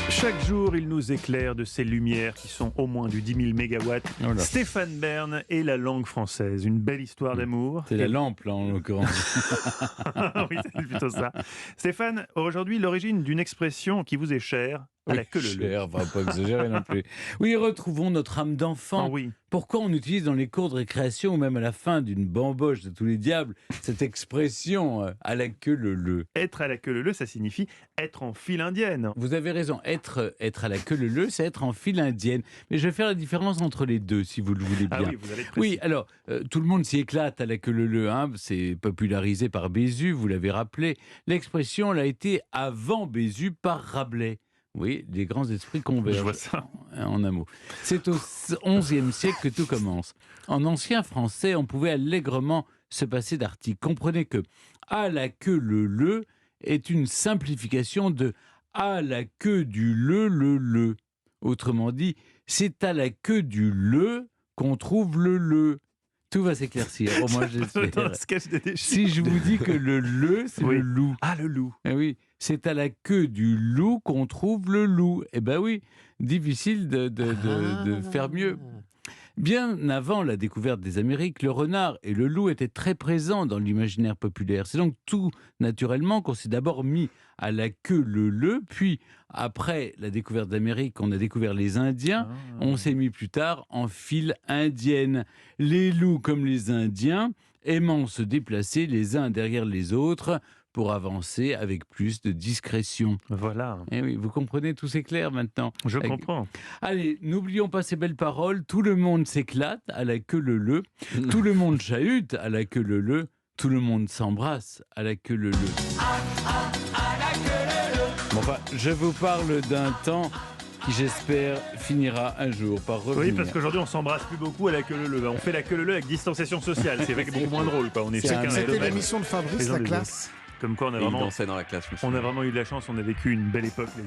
Chaque jour, il nous éclaire de ces lumières qui sont au moins du 10 000 mégawatts. Oh là. Stéphane Bern et la langue française. Une belle histoire d'amour. C'est la lampe, là, en l'occurrence. Oui, c'est plutôt ça. Stéphane, aujourd'hui, l'origine d'une expression qui vous est chère, à la queue leu leu. Cher, va pas exagérer non plus. Oui, retrouvons notre âme d'enfant. Ah oui. Pourquoi on utilise dans les cours de récréation ou même à la fin d'une bamboche de tous les diables cette expression à la queue leu-leu? Être à la queue leu leu, ça signifie être en file indienne. Vous avez raison, être à la queue leu-leu, c'est être en file indienne. Mais je vais faire la différence entre les deux, si vous le voulez bien. Ah oui, vous allez être Oui, précis. alors, tout le monde s'y éclate à la queue leu-leu, hein, c'est popularisé par Bézu, vous l'avez rappelé. L'expression l'a été avant Bézu par Rabelais. Oui, les grands esprits convergent. Je vois ça. En un mot. C'est au XIe siècle que tout commence. En ancien français, on pouvait allègrement se passer d'articles. Comprenez que à la queue le est une simplification de à la queue du le. Autrement dit, c'est à la queue du le qu'on trouve le. Tout va s'éclaircir. Au moins, Dans j'espère. le sketch des déchets. Si je vous dis que le, c'est Oui. le loup. Ah, le loup. Eh oui, c'est à la queue du loup qu'on trouve le loup. Eh ben oui, difficile de faire mieux. Bien avant la découverte des Amériques, le renard et le loup étaient très présents dans l'imaginaire populaire. C'est donc tout naturellement qu'on s'est d'abord mis à la queue le, puis après la découverte d'Amérique, on a découvert les Indiens, on s'est mis plus tard en file indienne. Les loups comme les Indiens aimant se déplacer les uns derrière les autres pour avancer avec plus de discrétion. Voilà. Eh oui, vous comprenez, tout s'éclaire maintenant. Je Avec- comprends. Allez, n'oublions pas ces belles paroles. Tout le monde s'éclate à la queue leu. Tout le monde chahute à la queue leu. Tout le monde s'embrasse à la queue leu. Bon, enfin, je vous parle d'un temps qui, j'espère, finira un jour par revenir. Oui, parce qu'aujourd'hui, on s'embrasse plus beaucoup à la queue leu leu. On fait la queue leu leu avec distanciation sociale. C'est beaucoup moins drôle, quoi. On est C'est chacun un- à C'était l'autre. l'émission de Les Fabrice, uns la des classe. Comme quoi, on a Et il vraiment, dansait dans la classe, je me on a souviens. vraiment eu de la chance. On a vécu une belle époque, les